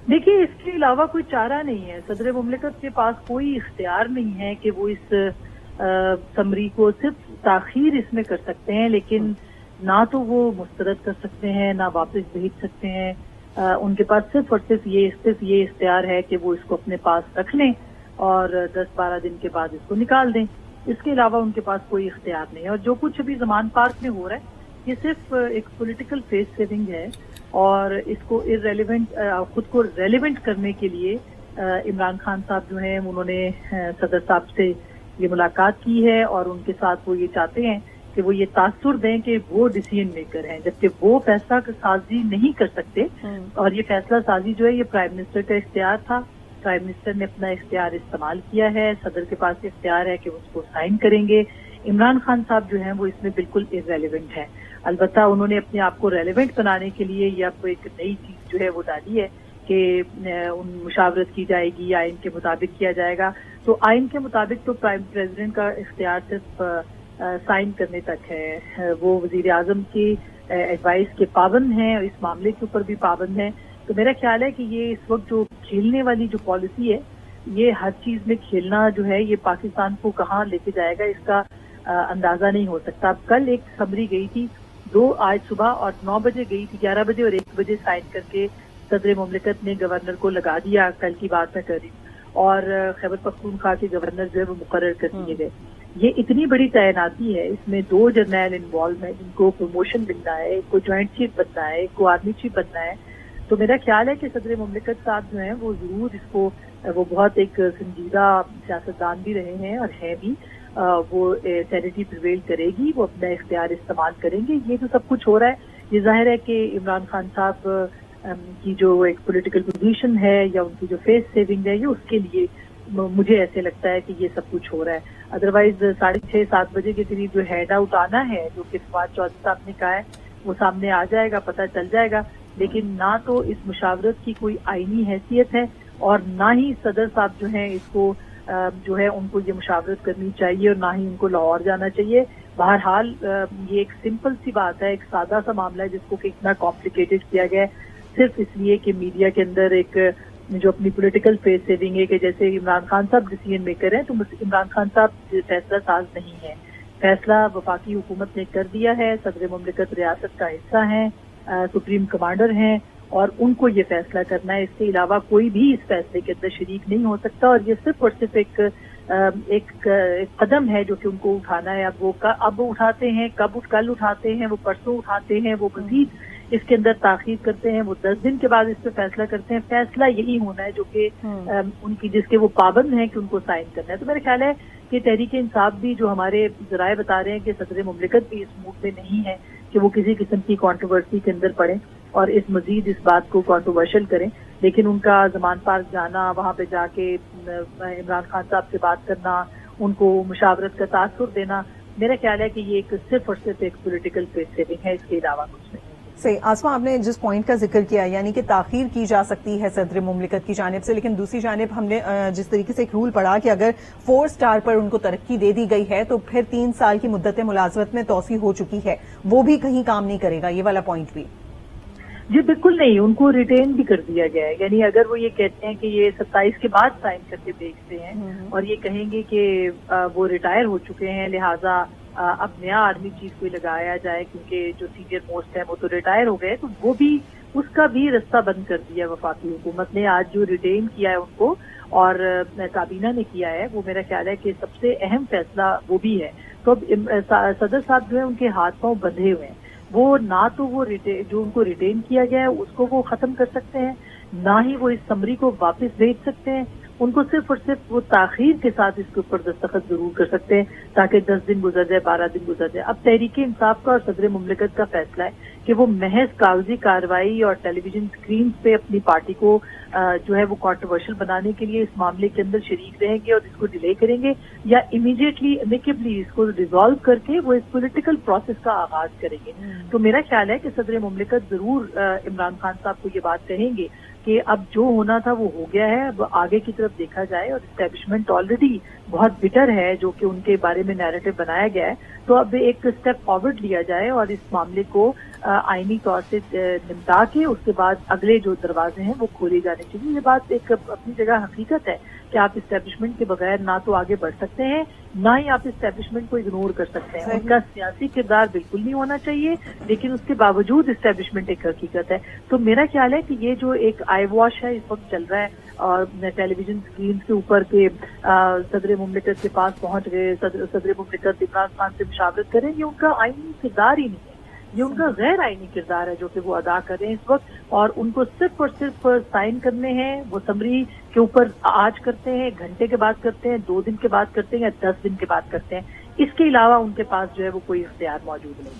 دیکھیے اس کے علاوہ کوئی چارہ نہیں ہے. صدر مملکت کے پاس کوئی اختیار نہیں ہے کہ وہ اس سمری کو صرف تاخیر اس میں کر سکتے ہیں، لیکن نہ تو وہ مسترد کر سکتے ہیں نہ واپس بھیج سکتے ہیں. ان کے پاس صرف اور صرف یہ اختیار ہے کہ وہ اس کو اپنے پاس رکھ لیں اور 10-12 دن کے بعد اس کو نکال دیں. اس کے علاوہ ان کے پاس کوئی اختیار نہیں ہے. اور جو کچھ ابھی زمان پارک میں ہو رہا ہے یہ صرف ایک پولیٹیکل فیس سیونگ ہے، اور اس کو خود کو ریلیونٹ کرنے کے لیے عمران خان صاحب جو ہیں انہوں نے صدر صاحب سے یہ ملاقات کی ہے، اور ان کے ساتھ وہ یہ چاہتے ہیں کہ وہ یہ تاثر دیں کہ وہ ڈیسیژن میکر ہیں، جبکہ وہ فیصلہ سازی نہیں کر سکتے. اور یہ فیصلہ سازی جو ہے یہ پرائم منسٹر کا اختیار تھا. پرائم منسٹر نے اپنا اختیار استعمال کیا ہے. صدر کے پاس اختیار ہے کہ وہ اس کو سائن کریں گے. عمران خان صاحب جو ہیں وہ اس میں بالکل ارریلیونٹ ہیں. البتہ انہوں نے اپنے آپ کو ریلیونٹ بنانے کے لیے یہ اب ایک نئی چیز جو ہے وہ ڈالی ہے کہ مشاورت کی جائے گی، آئین کے مطابق کیا جائے گا. تو آئین کے مطابق تو پریزیڈنٹ کا اختیار صرف سائن کرنے تک ہے. وہ وزیر اعظم کی ایڈوائس کے پابند ہیں اور اس معاملے کے اوپر بھی پابند ہیں. تو میرا خیال ہے کہ یہ اس وقت جو کھیلنے والی جو پالیسی ہے یہ ہر چیز میں کھیلنا جو ہے یہ پاکستان کو کہاں لے کے جائے گا اس کا اندازہ نہیں ہو سکتا. اب کل ایک خبری گئی تھی، آج صبح اور 9 بجے گئی تھی، 11 بجے اور 1 بجے سائن کر کے صدر مملکت نے گورنر کو لگا دیا. کل کی بات میں کر رہی ہوں. اور خیبر پختونخوا کے گورنر جو ہے وہ مقرر کر دیے گئے. یہ اتنی بڑی تعیناتی ہے، اس میں 2 جرنیل انوالو ہیں جن کو پروموشن ملنا ہے، ایک کو جوائنٹ چیف بننا ہے، ایک کو آرمی چیف بننا ہے. تو میرا خیال ہے کہ صدر مملکت صاحب جو ہیں وہ ضرور اس کو، وہ بہت ایک سنجیدہ سیاستدان بھی رہے ہیں اور ہیں بھی، وہ سینیٹی پریویل کرے گی، وہ اپنا اختیار استعمال کریں گے. یہ جو سب کچھ ہو رہا ہے یہ ظاہر ہے کہ عمران خان صاحب کی جو ایک پولیٹیکل پوزیشن ہے یا ان کی جو فیس سیونگ ہے یہ اس کے لیے مجھے ایسے لگتا ہے کہ یہ سب کچھ ہو رہا ہے. ادروائز 6:30-7 بجے کے قریب جو ہیڈ آؤٹ آنا ہے جو کہ فواد چودھری صاحب نے کہا ہے وہ سامنے آ جائے گا، پتہ چل جائے گا. لیکن نہ تو اس مشاورت کی کوئی آئینی حیثیت ہے اور نہ ہی صدر صاحب جو ہیں اس کو جو ہے ان کو یہ مشاورت کرنی چاہیے اور نہ ہی ان کو لاہور جانا چاہیے. بہرحال یہ ایک سمپل سی بات ہے، ایک سادہ سا معاملہ ہے جس کو کہ اتنا کمپلیکیٹڈ کیا گیا ہے صرف اس لیے کہ میڈیا کے اندر ایک جو اپنی پولیٹیکل فیس سیونگ ہے کہ جیسے عمران خان صاحب ڈیسیژن میکر ہیں تو عمران خان صاحب فیصلہ ساز نہیں ہے. فیصلہ وفاقی حکومت نے کر دیا ہے، صدر مملکت ریاست کا حصہ ہیں، سپریم کمانڈر ہیں اور ان کو یہ فیصلہ کرنا ہے. اس کے علاوہ کوئی بھی اس فیصلے کے اندر شریک نہیں ہو سکتا اور یہ صرف اور صرف ایک قدم ہے جو کہ ان کو اٹھانا ہے. اب وہ اٹھاتے ہیں، کل اٹھاتے ہیں، وہ پرسوں اٹھاتے ہیں، وہ مزید اس کے اندر تاخیر کرتے ہیں، وہ 10 دن کے بعد اس پہ فیصلہ کرتے ہیں. فیصلہ یہی ہونا ہے جو کہ ان کی جس کے وہ پابند ہیں کہ ان کو سائن کرنا ہے. تو میرا خیال ہے کہ تحریک انصاف بھی جو ہمارے ذرائع بتا رہے ہیں کہ صدر مملکت بھی اس موڈ میں نہیں ہے کہ وہ کسی قسم کی کنٹروورسی کے اندر پڑیں اور مزید اس بات کو کنٹروورشل کریں. لیکن ان کا زمان پارک جانا، وہاں پہ جا کے عمران خان صاحب سے بات کرنا، ان کو مشاورت کا تاثر دینا، میرا خیال ہے کہ یہ ایک صرف اور صرف ایک پولیٹیکل فیس سیونگ ہے، اس کے علاوہ کچھ نہیں. صحیح. آسما، آپ نے جس پوائنٹ کا ذکر کیا یعنی کہ تاخیر کی جا سکتی ہے صدر مملکت کی جانب سے، لیکن دوسری جانب ہم نے جس طریقے سے ایک رول پڑھا کہ اگر 4 اسٹار پر ان کو ترقی دے دی گئی ہے تو پھر 3 سال کی مدت ملازمت میں توسیع ہو چکی ہے، وہ بھی کہیں کام نہیں کرے گا، یہ والا پوائنٹ بھی؟ جی بالکل نہیں، ان کو ریٹین بھی کر دیا گیا ہے. یعنی اگر وہ یہ کہتے ہیں کہ یہ 27 کے بعد سائن کر کے بھیجتے ہیں اور یہ کہیں گے کہ وہ ریٹائر ہو چکے ہیں لہٰذا اب نیا آرمی چیف کوئی لگایا جائے کیونکہ جو سینئر موسٹ ہے وہ تو ریٹائر ہو گئے، تو وہ بھی اس کا بھی رستہ بند کر دیا وفاقی حکومت نے. آج جو ریٹین کیا ہے ان کو اور کابینہ نے کیا ہے وہ میرا خیال ہے کہ سب سے اہم فیصلہ وہ بھی ہے. تو صدر صاحب جو ہے ان کے ہاتھ پاؤں بندھے ہوئے ہیں. وہ نہ تو وہ جو ان کو ریٹین کیا گیا ہے اس کو وہ ختم کر سکتے ہیں، نہ ہی وہ اس سمری کو واپس بھیج سکتے ہیں. ان کو صرف اور صرف وہ تاخیر کے ساتھ اس کے اوپر دستخط ضرور کر سکتے ہیں تاکہ 10 دن گزر جائے، 12 دن گزر جائے. اب تحریک انصاف کا اور صدر مملکت کا فیصلہ ہے کہ وہ محض کاغذی کارروائی اور ٹیلی ویژن اسکرین پہ اپنی پارٹی کو جو ہے وہ کنٹروورشل بنانے کے لیے اس معاملے کے اندر شریک رہیں گے اور اس کو ڈیلے کریں گے، یا امیڈیٹلی امیکیبلی اس کو ریزالو کر کے وہ اس پولیٹیکل پروسیس کا آغاز کریں گے. تو میرا خیال ہے کہ صدر مملکت ضرور عمران خان صاحب کو یہ بات کہیں گے کہ اب جو ہونا تھا وہ ہو گیا ہے, اب آگے کی طرف دیکھا جائے, اور اسٹیبلشمنٹ آلریڈی بہت بٹر ہے جو کہ ان کے بارے میں نیریٹو بنایا گیا ہے, تو اب ایک اسٹیپ فارورڈ لیا جائے اور اس معاملے کو آئینی طور سے نمٹا کے اس کے بعد اگلے جو دروازے ہیں وہ کھولے جانے چاہیے. یہ بات ایک اپنی جگہ حقیقت ہے کہ آپ اسٹیبلشمنٹ کے بغیر نہ تو آگے بڑھ سکتے ہیں, نہ ہی آپ اسٹیبلشمنٹ کو اگنور کر سکتے ہیں. ان کا سیاسی کردار بالکل نہیں ہونا چاہیے, لیکن اس کے باوجود اسٹیبلشمنٹ ایک حقیقت ہے. تو میرا خیال ہے کہ یہ جو ایک آئی واش ہے اس وقت چل رہا ہے, اور ٹیلی ویژن اسکرینز کے اوپر کے صدر مملکت کے پاس پہنچ گئے, صدر مملکت عمران خان سے مشاورت کریں, یہ ان کا آئینی کردار ہی نہیں ہے, یہ ان کا غیر آئینی کردار ہے جو کہ وہ ادا کر رہے ہیں اس وقت, اور ان کو صرف اور صرف سائن کرنے ہیں. وہ سمری کے اوپر آج کرتے ہیں, 1 گھنٹے کے بعد کرتے ہیں, 2 دن کے بعد کرتے ہیں, یا 10 دن کے بعد کرتے ہیں. اس کے علاوہ ان کے پاس جو ہے وہ کوئی اختیار موجود نہیں.